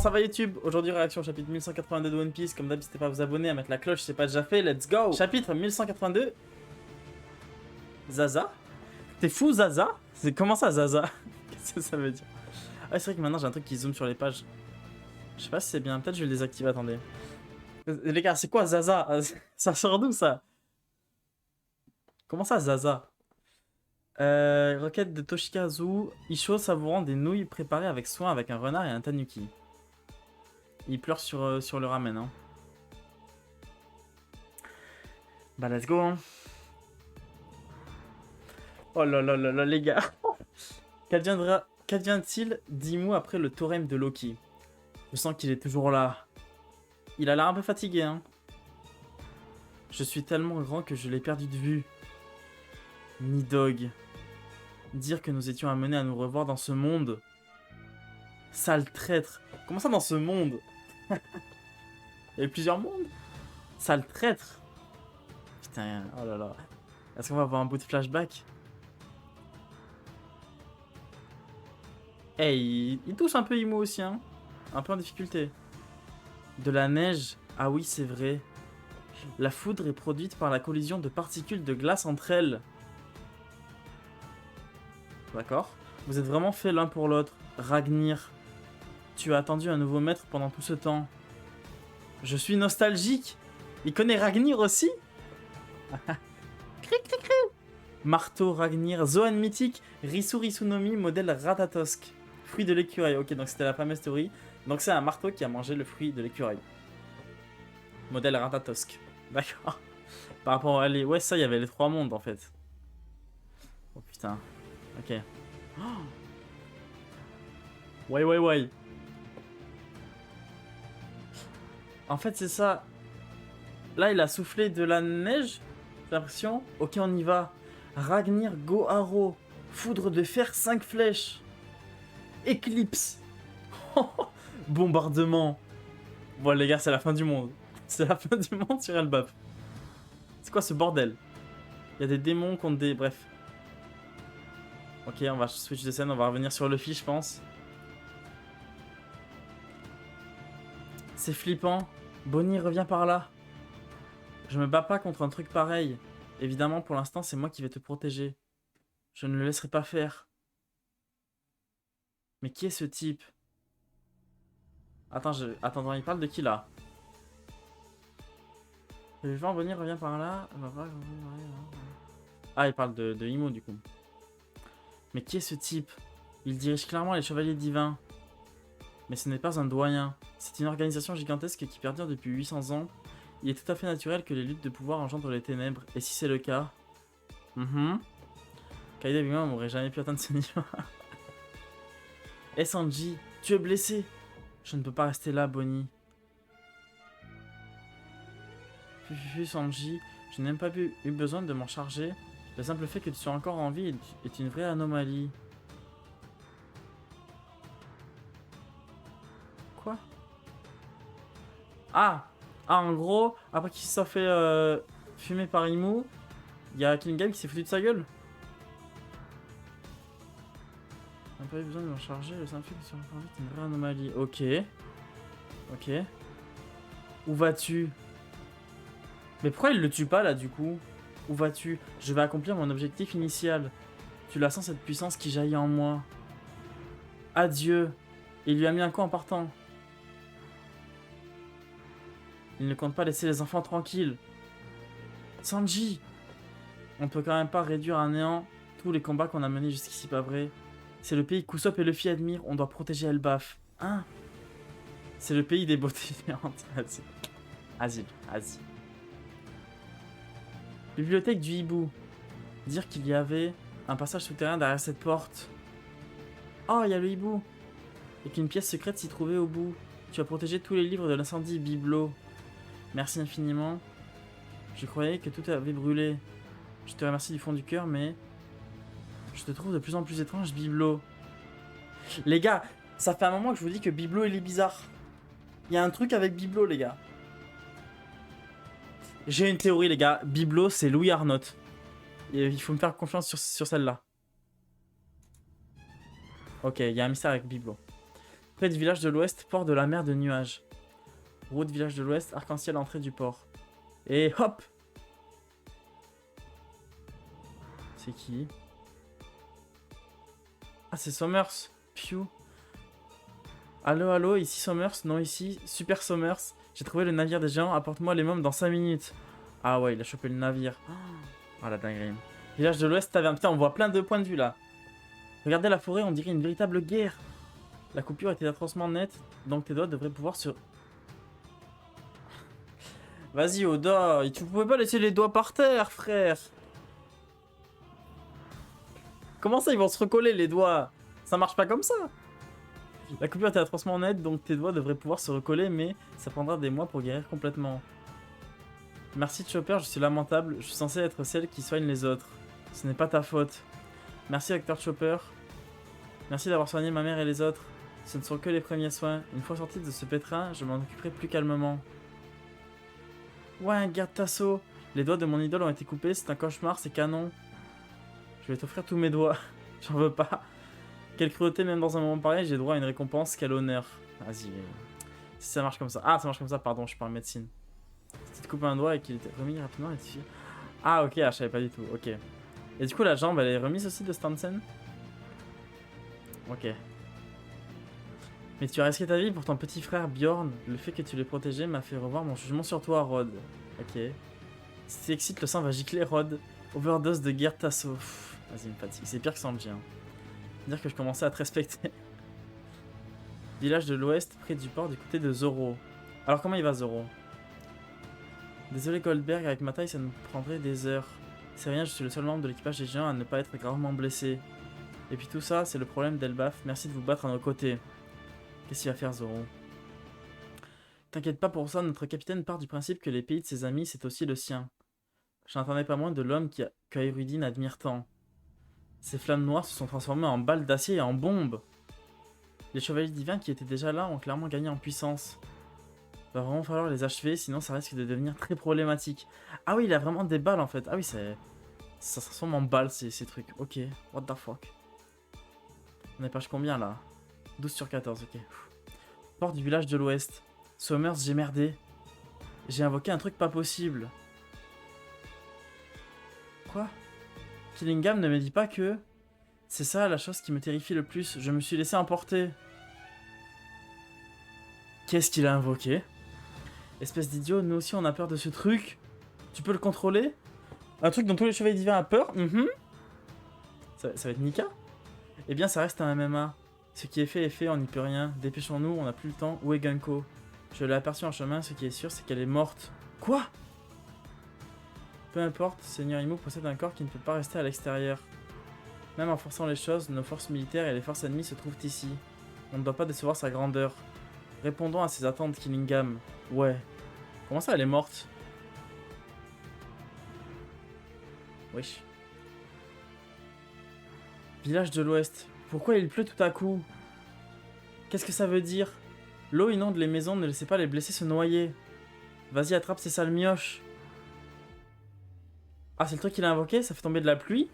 ça va YouTube? Aujourd'hui réaction au chapitre 1182 de One Piece. Comme d'hab, n'hésitez pas à vous abonner, à mettre la cloche si c'est pas déjà fait. Let's go! Chapitre 1182. Zaza? T'es fou Zaza? C'est comment ça Zaza? Qu'est-ce que ça veut dire? Ah c'est vrai que maintenant j'ai un truc qui zoome sur les pages. Je sais pas si c'est bien, peut-être je vais le désactiver, attendez. Les gars, c'est quoi Zaza? Ça sort d'où ça? Comment ça Zaza? Requête de Toshikazu. Isho savourant des nouilles préparées avec soin avec un renard et un tanuki. Il pleure sur le ramen. Hein. Bah let's go. Hein. Oh là là là là les gars. Qu'advient-il d'Imu après le théorème de Loki? Je sens qu'il est toujours là. Il a l'air un peu fatigué. Hein. Je suis tellement grand que je l'ai perdu de vue. Nidog. Dire que nous étions amenés à nous revoir dans ce monde. Sale traître. Comment ça dans ce monde? Il y a eu plusieurs mondes. Sale traître. Putain, oh là là. Est-ce qu'on va avoir un bout de flashback? Hey, il touche un peu Imo aussi, hein. Un peu en difficulté. De la neige. Ah oui, c'est vrai. La foudre est produite par la collision de particules de glace entre elles. D'accord. Vous êtes vraiment faits l'un pour l'autre. Ragnir. Tu as attendu un nouveau maître pendant tout ce temps. Je suis nostalgique. Il connaît Ragnir aussi. Cric, cric, cric. Marteau Ragnir. Zoan mythique. Risu Risunomi modèle Ratatosk. Fruit de l'écureuil. Ok, donc c'était la fameuse théorie. Donc c'est un marteau qui a mangé le fruit de l'écureuil. Modèle Ratatosk. D'accord. Par rapport à les... Ouais, ça, il y avait les trois mondes en fait. Oh putain. Ok. Oh. Ouais. En fait, c'est ça. Là, il a soufflé de la neige. J'ai l'impression. Ok, on y va. Ragnir Goharo. Foudre de fer 5 flèches. Éclipse. Bombardement. Bon, les gars, c'est la fin du monde. C'est la fin du monde sur Elbaf. C'est quoi ce bordel? Il y a des démons contre des... Bref. Ok, on va switch de scène. On va revenir sur Luffy, je pense. C'est flippant. Bonnie revient par là. Je me bats pas contre un truc pareil. Évidemment, pour l'instant, c'est moi qui vais te protéger. Je ne le laisserai pas faire. Mais qui est ce type? Attends, attends, il parle de qui là? Le vent Bonnie revient par là. Ah, il parle de Imo du coup. Mais qui est ce type? Il dirige clairement les chevaliers divins. Mais ce n'est pas un doyen. C'est une organisation gigantesque qui perdure depuis 800 ans. Il est tout à fait naturel que les luttes de pouvoir engendrent les ténèbres. Et si c'est le cas... Kaido et Big Mom n'auraient jamais pu atteindre ce niveau. Eh Sanji, tu es blessé. Je ne peux pas rester là, Bonnie. Sanji, je n'ai même pas eu besoin de m'en charger. Le simple fait que tu sois encore en vie est une vraie anomalie. Quoi? Ah, en gros, après qu'il s'est fait fumer par Imu, il y a Killing Game qui s'est foutu de sa gueule. On n'a pas eu besoin de m'en charger, le simple fait que tu sois encore en vie est une vraie anomalie. Ok. Où vas-tu? Mais pourquoi il le tue pas là du coup? Où vas-tu? Je vais accomplir mon objectif initial. Tu la sens cette puissance qui jaillit en moi. Adieu. Il lui a mis un coup en partant. Il ne compte pas laisser les enfants tranquilles. Sanji! On peut quand même pas réduire à néant tous les combats qu'on a menés jusqu'ici, pas vrai? C'est le pays qu'Usopp et Luffy admirent, on doit protéger Elbaf. Hein? C'est le pays des beautés géantes. Asile. Bibliothèque du hibou. Dire qu'il y avait un passage souterrain derrière cette porte. Oh, il y a le hibou. Et qu'une pièce secrète s'y trouvait au bout. Tu as protégé tous les livres de l'incendie, Biblo. Merci infiniment. Je croyais que tout avait brûlé. Je te remercie du fond du cœur, mais... Je te trouve de plus en plus étrange, Biblo. Les gars, ça fait un moment que je vous dis que Biblo, il est bizarre. Il y a un truc avec Biblo, les gars. J'ai une théorie, les gars. Biblo, c'est Louis Arnott. Et il faut me faire confiance sur celle-là. Ok, il y a un mystère avec Biblo. Près du village de l'ouest, port de la mer de nuages. Route village de l'ouest, arc-en-ciel, entrée du port. Et hop! C'est qui? Ah, c'est Sommers. Piu. Allo, allo, ici Sommers. Non, ici, Super Sommers. J'ai trouvé le navire des géants. Apporte-moi les mômes dans 5 minutes. Ah ouais, il a chopé le navire. Ah la dinguerie. Village de l'ouest, taverne. Putain, on voit plein de points de vue là. Regardez la forêt, on dirait une véritable guerre. La coupure était atrocement nette, donc tes doigts devraient pouvoir se... Vas-y, Oda, tu pouvais pas laisser les doigts par terre, frère. Comment ça, ils vont se recoller, les doigts? Ça marche pas comme ça. La coupure était atrocement nette, donc tes doigts devraient pouvoir se recoller, mais ça prendra des mois pour guérir complètement. Merci Chopper, je suis lamentable, je suis censé être celle qui soigne les autres. Ce n'est pas ta faute. Merci Dr Chopper. Merci d'avoir soigné ma mère et les autres. Ce ne sont que les premiers soins. Une fois sorti de ce pétrin, je m'en occuperai plus calmement. Ouais, garde Tasso. Les doigts de mon idole ont été coupés, c'est un cauchemar, c'est canon. Je vais t'offrir tous mes doigts. J'en veux pas. Quelle cruauté, même dans un moment pareil, j'ai droit à une récompense, quel honneur. Vas-y. Si ça marche comme ça. Ah, ça marche comme ça, pardon, je parle médecine. Si tu te coupes un doigt et qu'il était remis rapidement, et ah, ok, ah, je savais pas du tout, ok. Et du coup, la jambe, elle est remise aussi de Stansen? Ok. Mais tu as risqué ta vie pour ton petit frère Bjorn. Le fait que tu l'aies protégé m'a fait revoir mon jugement sur toi, Rod. Ok. Si t'excites, le sang va gicler, Rod. Overdose de guerre Tasso. Vas-y, il me fatigue. C'est pire que Sanji. Hein. Dire que je commençais à te respecter. Village de l'ouest, près du port, du côté de Zoro. Alors, comment il va, Zoro? Désolé, Goldberg, avec ma taille, ça nous prendrait des heures. C'est rien, je suis le seul membre de l'équipage des géants à ne pas être gravement blessé. Et puis tout ça, c'est le problème d'Elbaf. Merci de vous battre à nos côtés. Qu'est-ce qu'il va faire, Zoro? T'inquiète pas pour ça, notre capitaine part du principe que les pays de ses amis, c'est aussi le sien. Je n'entendais pas moins de l'homme qu'Aerudine admire tant. Ces flammes noires se sont transformées en balles d'acier et en bombes. Les chevaliers divins qui étaient déjà là ont clairement gagné en puissance. Va vraiment falloir les achever, sinon ça risque de devenir très problématique. Ah oui, il a vraiment des balles en fait. Ah oui, ça se transforme en balles ces trucs. Ok, what the fuck. On est page combien là? 12 sur 14, ok. Port du village de l'ouest. Sommers, j'ai merdé. J'ai invoqué un truc pas possible. Quoi? Killingham ne me dit pas que... C'est ça la chose qui me terrifie le plus. Je me suis laissé emporter. Qu'est-ce qu'il a invoqué? Espèce d'idiot, nous aussi on a peur de ce truc. Tu peux le contrôler? Un truc dont tous les chevaliers divins ont peur? Ça va être Nika? Eh bien ça reste un MMA. Ce qui est fait, on n'y peut rien. Dépêchons-nous, on n'a plus le temps. Où est Gunko? Je l'ai aperçue en chemin, ce qui est sûr, c'est qu'elle est morte. Quoi? Peu importe, Seigneur Imo possède un corps qui ne peut pas rester à l'extérieur. Même en forçant les choses, nos forces militaires et les forces ennemies se trouvent ici. On ne doit pas décevoir sa grandeur. Répondons à ses attentes, Killingham. Ouais. Comment ça, elle est morte? Wesh. Village de l'Ouest. Pourquoi il pleut tout à coup? Qu'est-ce que ça veut dire? L'eau inonde les maisons, ne laissez pas les blessés se noyer. Vas-y, attrape ces sales mioches. Ah, c'est le truc qu'il a invoqué? Ça fait tomber de la pluie?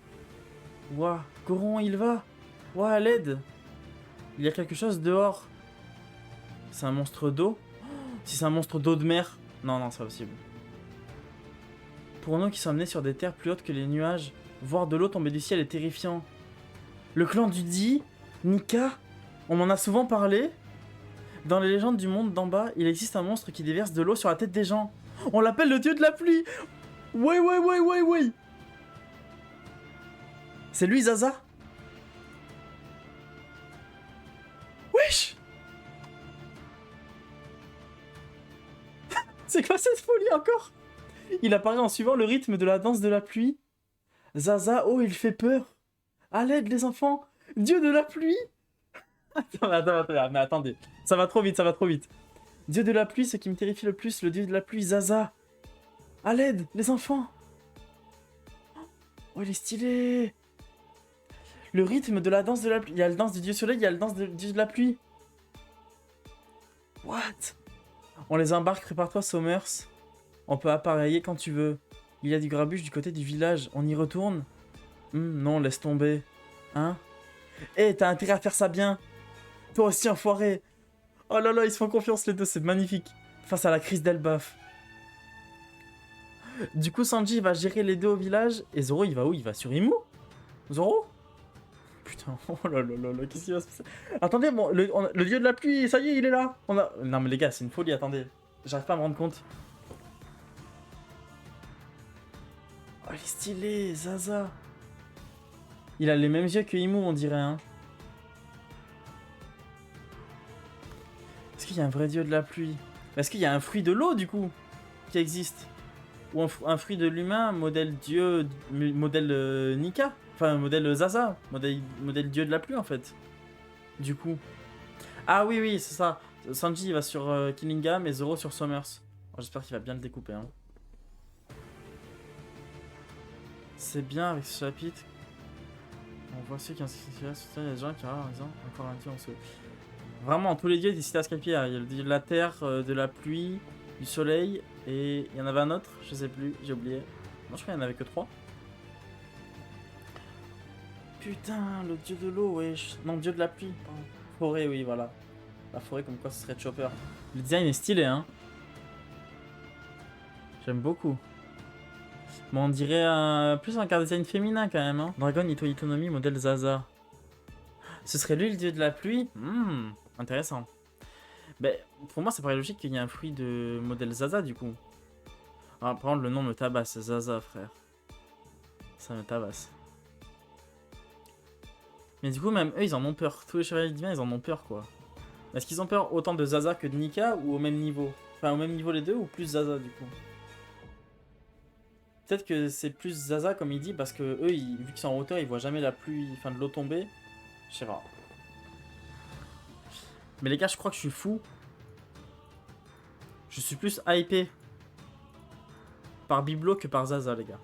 Ouah, Coron, il va. Ouah, à l'aide. Il y a quelque chose dehors. C'est un monstre d'eau? Si c'est un monstre d'eau de mer. Non, non, c'est pas possible. Pour nous qui sommes nés sur des terres plus hautes que les nuages, voir de l'eau tomber du ciel est terrifiant. Le clan du Di, Nika, on m'en a souvent parlé. Dans les légendes du monde d'en bas, il existe un monstre qui déverse de l'eau sur la tête des gens. On l'appelle le dieu de la pluie. Ouais. C'est lui, Zaza? Wesh. C'est quoi cette folie encore? Il apparaît en suivant le rythme de la danse de la pluie. Zaza, oh, il fait peur. À l'aide, les enfants. Dieu de la pluie. Attends, mais attendez. Ça va trop vite. Dieu de la pluie, ce qui me terrifie le plus, le dieu de la pluie, Zaza. À l'aide, les enfants. Oh, il est stylé. Le rythme de la danse de la pluie. Il y a la danse du dieu soleil, il y a la danse du dieu de la pluie. What? On les embarque, prépare-toi, Sommers. On peut appareiller quand tu veux. Il y a du grabuge du côté du village. On y retourne? Non, laisse tomber. Hein? Eh, t'as intérêt à faire ça bien. Toi aussi, enfoiré. Oh là là, ils se font confiance les deux, c'est magnifique. Face à la crise d'Elbaf. Du coup, Sanji va gérer les deux au village. Et Zoro, il va où? Il va sur Imu? Zoro? Putain, oh là là là là, qu'est-ce qui va se passer? Attendez, bon, le dieu de la pluie, ça y est, il est là. Non mais les gars, c'est une folie, attendez. J'arrive pas à me rendre compte. Oh, il est stylé, Zaza. Il a les mêmes yeux que Imu, on dirait, hein. Est-ce qu'il y a un vrai dieu de la pluie? Est-ce qu'il y a un fruit de l'eau, du coup, qui existe? Ou un fruit de l'humain, modèle dieu, modèle Nika? Enfin, modèle Zaza, modèle dieu de la pluie, en fait. Du coup. Ah oui, oui, c'est ça. Sanji, il va sur Killingham et Zoro sur Summers. J'espère qu'il va bien le découper, hein. C'est bien avec ce chapitre. On voit ceux qui ont il y a des gens qui en disant encore un dieu en dessous. Vraiment, tous les dieux étaient cités à Skypiea. Il y a le dieu de la terre, de la pluie, du soleil, et il y en avait un autre, je sais plus, j'ai oublié. Non, je crois qu'il n'y en avait que 3. Putain, le dieu de l'eau, wesh. Non, dieu de la pluie. Pardon. Forêt, oui, voilà. La forêt, comme quoi ce serait Chopper. Le design est stylé, hein. J'aime beaucoup. Bon, on dirait plus un car design féminin quand même, hein. Dragon Ito Itonomi, modèle Zaza. Ce serait lui le dieu de la pluie? Intéressant. Ben, pour moi, ça paraît logique qu'il y ait un fruit de modèle Zaza, du coup. Ah, par contre, le nom me tabasse, Zaza, frère. Ça me tabasse. Mais du coup, même eux, ils en ont peur. Tous les chevaliers divins, ils en ont peur, quoi. Est-ce qu'ils ont peur autant de Zaza que de Nika, ou au même niveau? Enfin, au même niveau les deux, ou plus Zaza, du coup? Peut-être que c'est plus Zaza, comme il dit, parce que eux, vu qu'ils sont en hauteur, ils voient jamais la pluie, enfin de l'eau tomber. Je sais pas. Mais les gars, je crois que je suis fou. Je suis plus hypé par Biblo que par Zaza, les gars.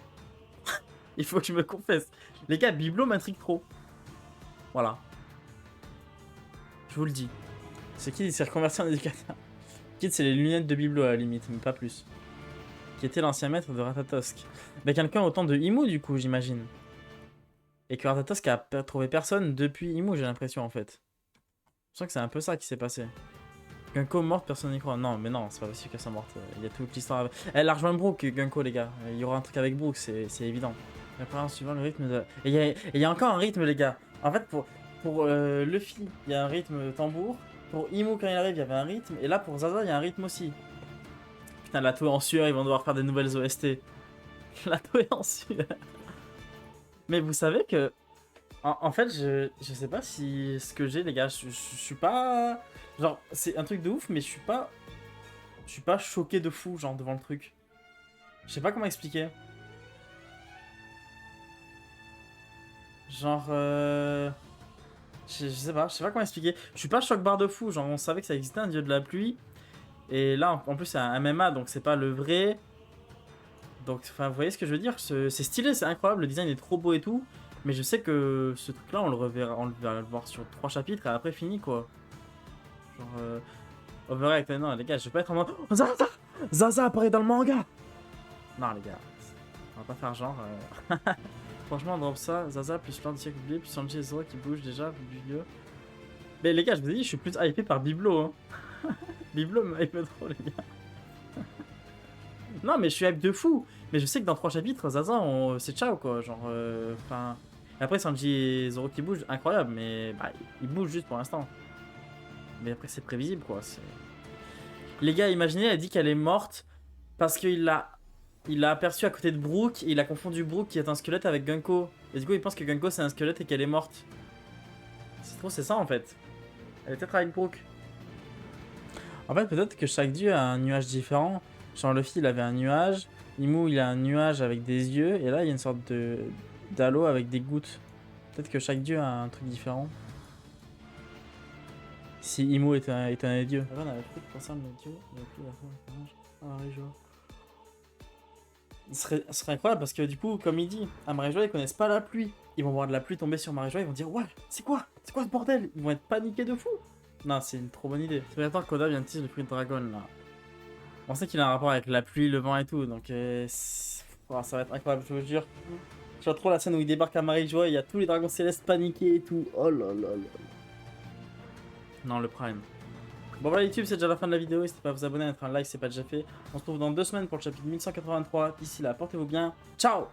Il faut que je me confesse. Les gars, Biblo m'intrigue trop. Voilà. Je vous le dis. C'est qui s'est reconverti en éducateur? Kid, c'est les lunettes de Biblo à la limite, mais pas plus. Qui était l'ancien maître de Ratatosk. Mais quelqu'un autant de Imu, du coup, j'imagine. Et que Ratatosk a trouvé personne depuis Imu, j'ai l'impression, en fait. Je sens que c'est un peu ça qui s'est passé. Gunko morte, personne n'y croit. Non, mais non, c'est pas possible qu'elle soit morte. Il y a toute l'histoire. Elle a rejoint Brook, Gunko, les gars. Il y aura un truc avec Brook, c'est évident. Après, suivant le rythme de. Et il y a encore un rythme, les gars. En fait, pour Luffy, il y a un rythme tambour. Pour Imu, quand il arrive, il y avait un rythme. Et là, pour Zaza, il y a un rythme aussi. Putain, la Toei en sueur, ils vont devoir faire des nouvelles OST. La Toei en sueur. Mais vous savez que. En fait, je sais pas si ce que j'ai, les gars. Je suis pas. Genre, c'est un truc de ouf, mais je suis pas choqué de fou, genre, devant le truc. Je sais pas comment expliquer. Genre, je sais pas comment expliquer. Je suis pas choc-barre de fou, genre, on savait que ça existait un dieu de la pluie. Et là, en plus, c'est un MMA, donc c'est pas le vrai. Donc, enfin, vous voyez ce que je veux dire? C'est stylé, c'est incroyable, le design est trop beau et tout. Mais je sais que ce truc-là, on le va le voir sur 3 chapitres et après fini, quoi. Genre, Overact, non, les gars, je vais pas être en mode oh, Zaza! Zaza apparaît dans le manga! Non, les gars, on va pas faire genre. Franchement, on drop ça, Zaza plus plein de siècles oubliés, plus Sanji et Zoro qui bougent déjà, plus vieux. Mais les gars, je vous ai dit, je suis plus hypé par Biblo. Hein. Biblo me hype trop, les gars. Non, mais je suis hype de fou. Mais je sais que dans 3 chapitres, Zaza, c'est ciao, quoi. Genre, enfin. Après, Sanji et Zoro qui bougent, incroyable, mais bah, ils bougent juste pour l'instant. Mais après, c'est prévisible, quoi. Les gars, imaginez, elle dit qu'elle est morte parce qu'il l'a aperçu à côté de Brook et il a confondu Brook qui est un squelette avec Gunko. Et du coup, il pense que Gunko c'est un squelette et qu'elle est morte. C'est ça en fait. Elle est peut-être avec Brook. En fait, peut-être que chaque dieu a un nuage différent. Genre, Luffy il avait un nuage. Imu il a un nuage avec des yeux. Et là, il y a une sorte d'halo avec des gouttes. Peut-être que chaque dieu a un truc différent. Si Imu est un des dieux. Avant, on avait pris pour ça le dieu. Il a pris la fin. Ah, oui, je vois. Ce serait incroyable parce que du coup, comme il dit, à Maréjoie, ils connaissent pas la pluie. Ils vont voir de la pluie tomber sur Maréjoie, ils vont dire ouais, c'est quoi ce bordel? Ils vont être paniqués de fou. Non, c'est une trop bonne idée. C'est pas attendre que Koda vient de tease le fruit de dragon là. On sait qu'il a un rapport avec la pluie, le vent et tout, donc oh, ça va être incroyable, je vous jure. Je vois trop la scène où il débarque à Maréjoie, il y a tous les dragons célestes paniqués et tout. Oh là là là. Non, le prime. Bon voilà YouTube, c'est déjà la fin de la vidéo, n'hésitez pas à vous abonner, à mettre un like si c'est pas déjà fait. On se retrouve dans 2 semaines pour le chapitre 1183. D'ici là, portez-vous bien. Ciao!